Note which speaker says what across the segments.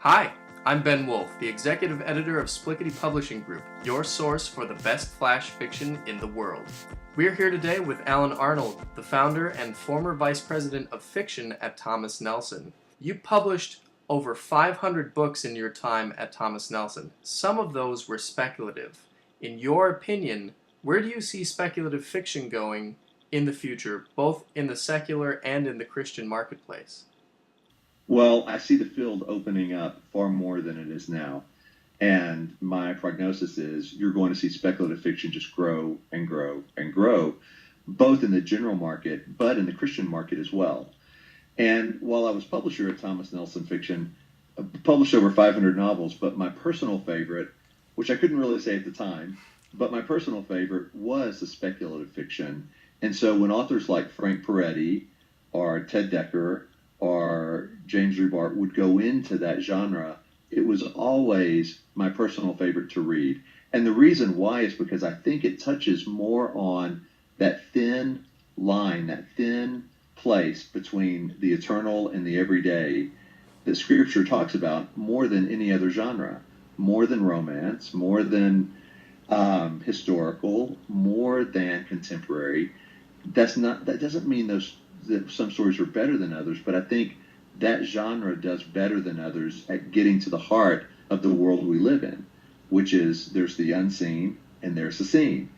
Speaker 1: Hi, I'm Ben Wolf, the executive editor of Splickety Publishing Group, your source for the best flash fiction in the world. We're here today with Alan Arnold, the founder and former vice president of fiction at Thomas Nelson. You published over 500 books in your time at Thomas Nelson. Some of those were speculative. In your opinion, where do you see speculative fiction going in the future, both in the secular and in the Christian marketplace?
Speaker 2: Well, I see the field opening up far more than it is now. And my prognosis is you're going to see speculative fiction just grow and grow and grow, both in the general market, but in the Christian market as well. And while I was publisher at Thomas Nelson Fiction, I published over 500 novels, but my personal favorite, which I couldn't really say at the time, but my personal favorite was the speculative fiction. And so when authors like Frank Peretti or Ted Decker or James Rubart would go into that genre, it was always my personal favorite to read. And the reason why is because I think it touches more on that thin line, that thin place between the eternal and the everyday that Scripture talks about more than any other genre, more than romance, more than historical, more than contemporary. That doesn't mean that some stories are better than others, but I think that genre does better than others at getting to the heart of the world we live in, which is there's the unseen and there's the seen.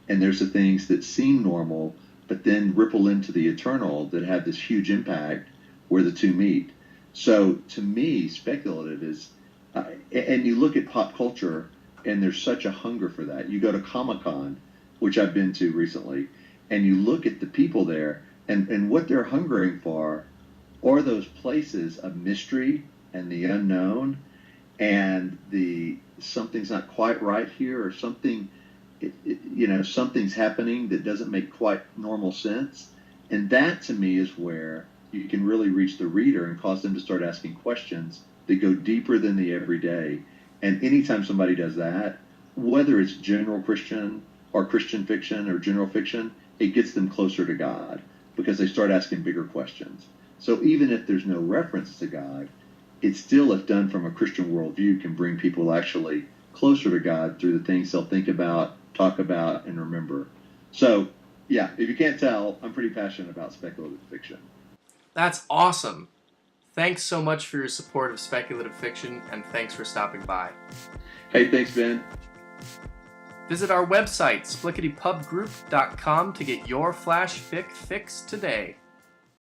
Speaker 2: And there's the things that seem normal, but then ripple into the eternal that have this huge impact where the two meet. So to me, speculative is, and you look at pop culture and there's such a hunger for that. You go to Comic-Con, which I've been to recently, and you look at the people there and what they're hungering for are those places of mystery and the unknown and the something's not quite right here or something, something's happening that doesn't make quite normal sense. And that to me is where you can really reach the reader and cause them to start asking questions that go deeper than the everyday. And anytime somebody does that, whether it's general Christian or Christian fiction or general fiction, it gets them closer to God because they start asking bigger questions. So even if there's no reference to God, it still, if done from a Christian worldview, can bring people actually closer to God through the things they'll think about, talk about, and remember. So, yeah, if you can't tell, I'm pretty passionate about speculative fiction.
Speaker 1: That's awesome. Thanks so much for your support of speculative fiction, and thanks for stopping by.
Speaker 2: Hey, thanks, Ben.
Speaker 1: Visit our website, splicketypubgroup.com, to get your flash fic fix today.